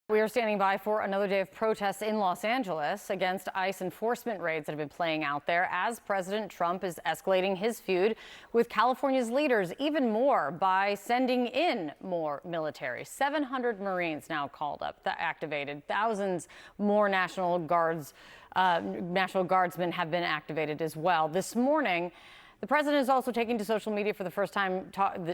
We are standing by for another day of protests in Los Angeles against ICE enforcement raids that have been playing out there as President Trump is escalating his feud with California's leaders even more by sending in more military. 700 Marines now called up, activated. Thousands more National Guardsmen have been activated as well. This morning, the president is also taking to social media for the first time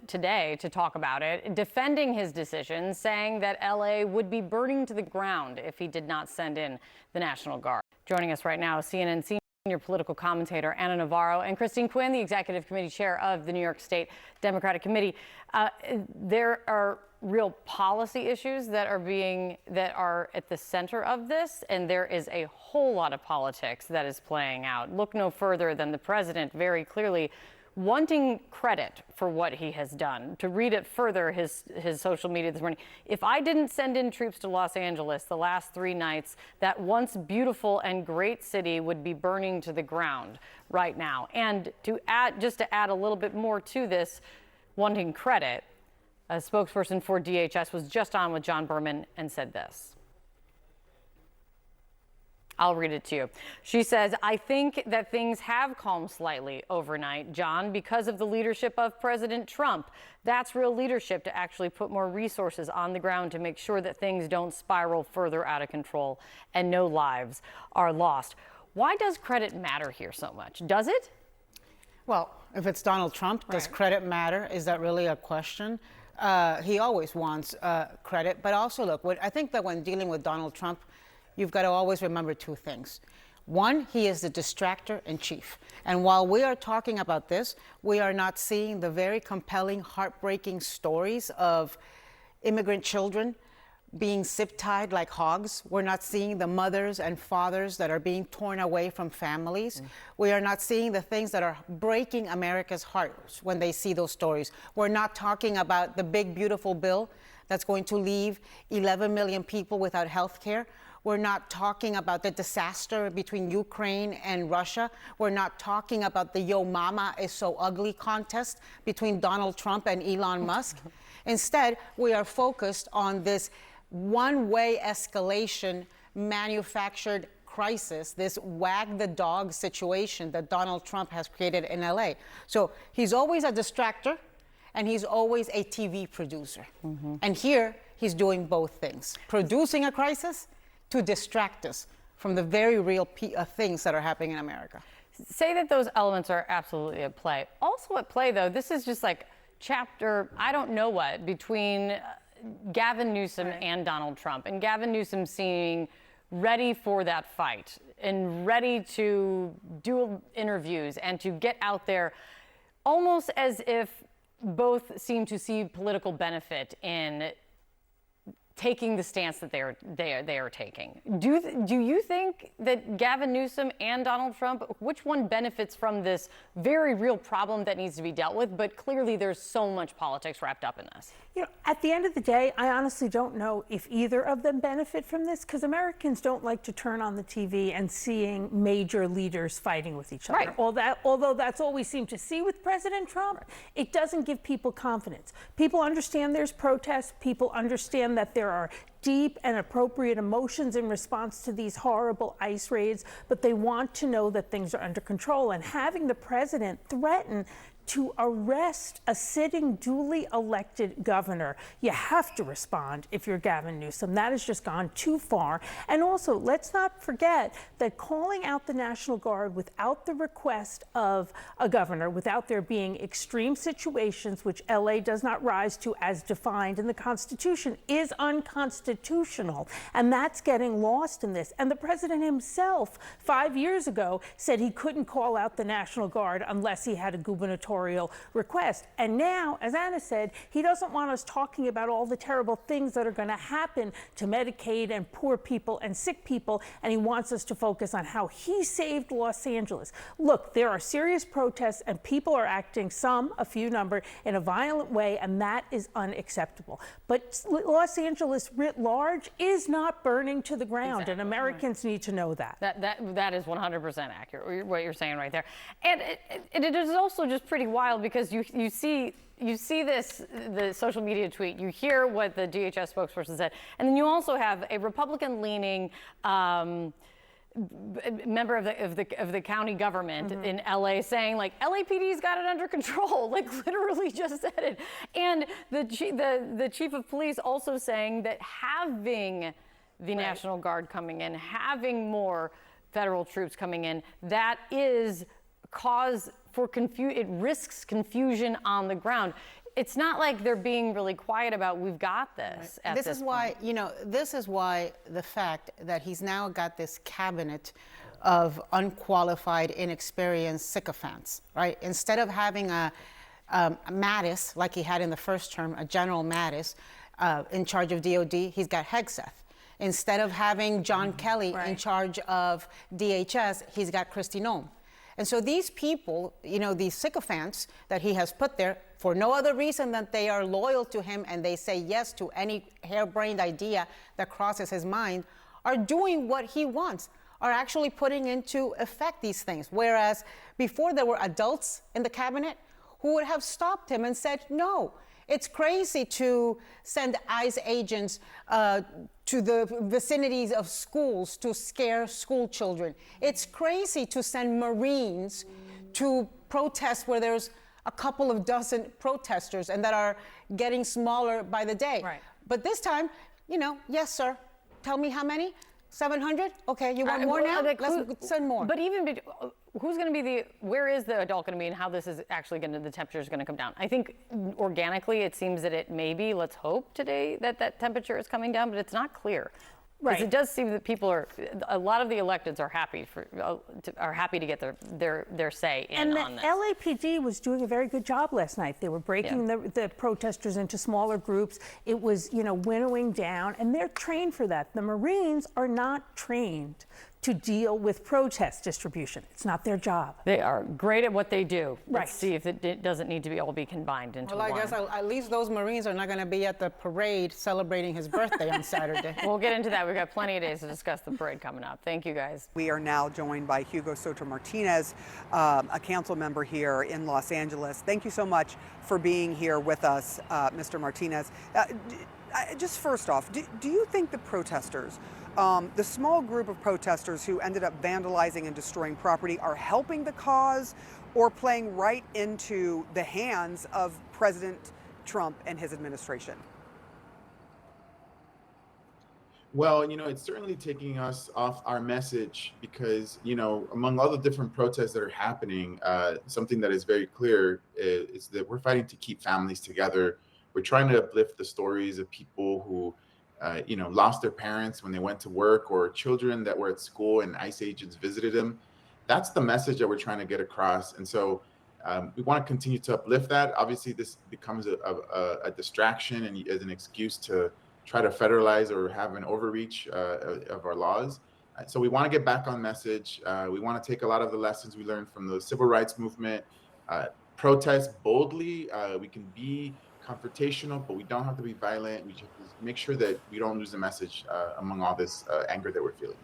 today to talk about it, defending his decision, saying that LA would be burning to the ground if he did not send in the National Guard. Joining us right now, CNN senior political commentator Ana Navarro and Christine Quinn, the executive committee chair of the New York State Democratic Committee. There are real policy issues that are at the center of this, and there is a whole lot of politics that is playing out. Look no further than the president very clearly wanting credit for what he has done. To read it further, his social media this morning: if I didn't send in troops to Los Angeles the last 3 nights, that once beautiful and great city would be burning to the ground right now. And to add a little bit more to this, wanting credit, a spokesperson for DHS was just on with John Berman and said this. I'll read it to you. She says, "I think that things have calmed slightly overnight, John, because of the leadership of President Trump. That's real leadership, to actually put more resources on the ground to make sure that things don't spiral further out of control and no lives are lost." Why does credit matter here so much? Does it? Well, if it's Donald Trump, does credit matter? Is that really a question? He always wants credit. But also, look, I think that when dealing with Donald Trump, you've got to always remember 2 things. One, he is the distractor in chief. And while we are talking about this, we are not seeing the very compelling, heartbreaking stories of immigrant children being zip-tied like hogs. We're not seeing the mothers and fathers that are being torn away from families. We are not seeing the things that are breaking America's hearts when they see those stories. We're not talking about the big, beautiful bill that's going to leave 11 million people without health care. We're not talking about the disaster between Ukraine and Russia. We're not talking about the Yo Mama is so ugly contest between Donald Trump and Elon Musk. Instead, we are focused on this one-way escalation, manufactured crisis, this wag the dog situation that Donald Trump has created in LA. So he's always a distractor, and he's always a TV producer. And here, he's doing both things: producing a crisis to distract us from the very real things that are happening in America. Say that those elements are absolutely at play. Also at play, though, this is just like chapter, I don't know what, between Gavin Newsom and Donald Trump. And Gavin Newsom seeming ready for that fight and ready to do interviews and to get out there, almost as if both seem to see political benefit in taking the stance that they are taking. Do you think that Gavin Newsom and Donald Trump, which one benefits from this very real problem that needs to be dealt with? But clearly there's so much politics wrapped up in this. You know, at the end of the day, I honestly don't know if either of them benefit from this, because Americans don't like to turn on the TV and seeing major leaders fighting with each other. Although that's all we seem to see with President Trump, it doesn't give people confidence. People understand there's protests. People understand that there are deep and appropriate emotions in response to these horrible ICE raids, but they want to know that things are under control. And having the president threaten to arrest a sitting, duly elected governor, you have to respond if you're Gavin Newsom. That has just gone too far. And also, let's not forget that calling out the National Guard without the request of a governor, without there being extreme situations, which LA does not rise to as defined in the Constitution, is unconstitutional. And that's getting lost in this. And the president himself, 5 years ago, said he couldn't call out the National Guard unless he had a gubernatorial request. And now, as Ana said, he doesn't want us talking about all the terrible things that are going to happen to Medicaid and poor people and sick people, and he wants us to focus on how he saved Los Angeles. Look, there are serious protests, and people are acting, a few number, in a violent way, and that is unacceptable. But Los Angeles writ large is not burning to the ground, and Americans need to know that. That is 100% accurate, what you're saying right there. And it is also just pretty pretty wild because you see this, the social media tweet, you hear what the DHS spokesperson said, and then you also have a Republican-leaning member of the county government in LA saying, like, LAPD's got it under control, like literally just said it. And the chief of police also saying that having the National Guard coming in, having more federal troops coming in, that is cause for it risks confusion on the ground. It's not like they're being really quiet about, we've got this. At This is why, this is why the fact that he's now got this cabinet of unqualified, inexperienced sycophants, right? Instead of having a Mattis, like he had in the first term, a General Mattis in charge of DOD, he's got Hegseth. Instead of having John Kelly in charge of DHS, he's got Kristi Noem. And so these people, these sycophants that he has put there for no other reason than they are loyal to him and they say yes to any harebrained idea that crosses his mind, are doing what he wants, are actually putting into effect these things. Whereas before there were adults in the cabinet who would have stopped him and said, no, it's crazy to send ICE agents to the vicinities of schools to scare school children. It's crazy to send Marines to protest where there's a couple of dozen protesters and that are getting smaller by the day. Right. But this time, yes, sir. Tell me how many? 700? Okay, you want more now? Let's send more. But even who's going to be where is the adult going to be, and how this is actually the temperature is going to come down? I think organically it seems that it may be, let's hope today that temperature is coming down, but it's not clear. Right. Because it does seem that a lot of the electeds are happy to get their say in on this. And the LAPD was doing a very good job last night. They were breaking the protesters into smaller groups. It was, winnowing down, and they're trained for that. The Marines are not trained to deal with protest distribution. It's not their job. They are great at what they do. Right. Let's see if it doesn't need to be all combined into one. Well, I guess at least those Marines are not going to be at the parade celebrating his birthday on Saturday. We'll get into that. We've got plenty of days to discuss the parade coming up. Thank you, guys. We are now joined by Hugo Soto Martinez, a council member here in Los Angeles. Thank you so much for being here with us, Mr. Martinez. Just first off, do you think the protesters, the small group of protesters who ended up vandalizing and destroying property, are helping the cause or playing right into the hands of President Trump and his administration? Well, it's certainly taking us off our message because, among all the different protests that are happening, something that is very clear is that we're fighting to keep families together. We're trying to uplift the stories of people who lost their parents when they went to work, or children that were at school and ICE agents visited them. That's the message that we're trying to get across. And so we want to continue to uplift that. Obviously, this becomes a distraction and as an excuse to try to federalize or have an overreach of our laws. So we want to get back on message. We want to take a lot of the lessons we learned from the civil rights movement, protest boldly. We can be confrontational, but we don't have to be violent. We just make sure that we don't lose the message among all this anger that we're feeling.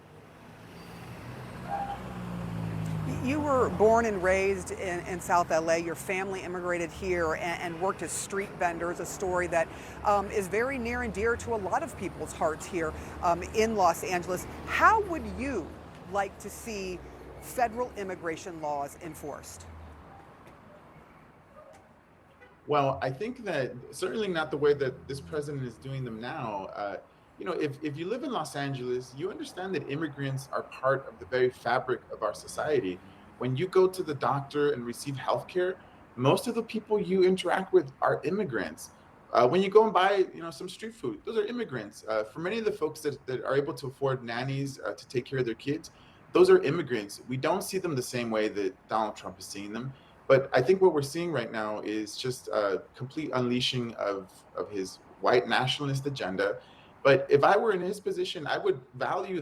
You were born and raised in South LA. Your family immigrated here and worked as street vendors, a story that is very near and dear to a lot of people's hearts here in Los Angeles. How would you like to see federal immigration laws enforced? Well, I think that certainly not the way that this president is doing them now. If you live in Los Angeles, you understand that immigrants are part of the very fabric of our society. When you go to the doctor and receive health care, most of the people you interact with are immigrants. When you go and buy, some street food, those are immigrants. For many of the folks that are able to afford nannies to take care of their kids, those are immigrants. We don't see them the same way that Donald Trump is seeing them. But I think what we're seeing right now is just a complete unleashing of his white nationalist agenda. But if I were in his position, I would value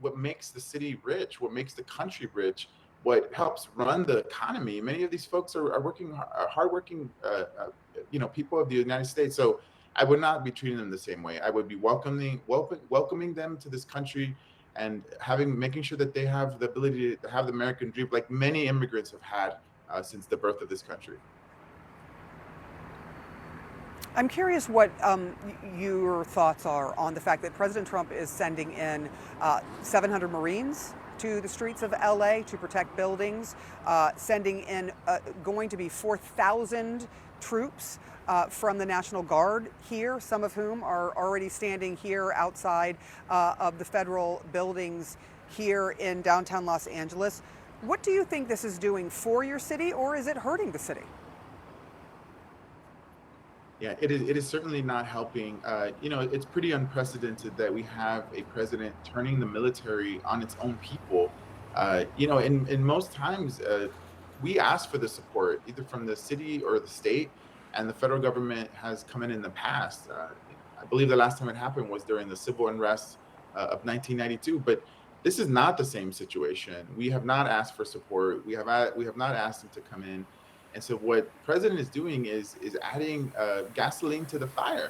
what makes the city rich, what makes the country rich, what helps run the economy. Many of these folks are working, hardworking, people of the United States. So I would not be treating them the same way. I would be welcoming them to this country and making sure that they have the ability to have the American dream, like many immigrants have had since the birth of this country. I'm curious what your thoughts are on the fact that President Trump is sending in 700 Marines to the streets of LA to protect buildings, sending in going to be 4,000 troops from the National Guard here, some of whom are already standing here outside of the federal buildings here in downtown Los Angeles. What do you think this is doing for your city, or is it hurting the city? Yeah, it is certainly not helping. It's pretty unprecedented that we have a president turning the military on its own people. In most times, we ask for the support either from the city or the state, and the federal government has come in the past. I believe the last time it happened was during the civil unrest of 1992. But this is not the same situation. We have not asked for support. We have not asked them to come in. And so what the president is doing is adding gasoline to the fire.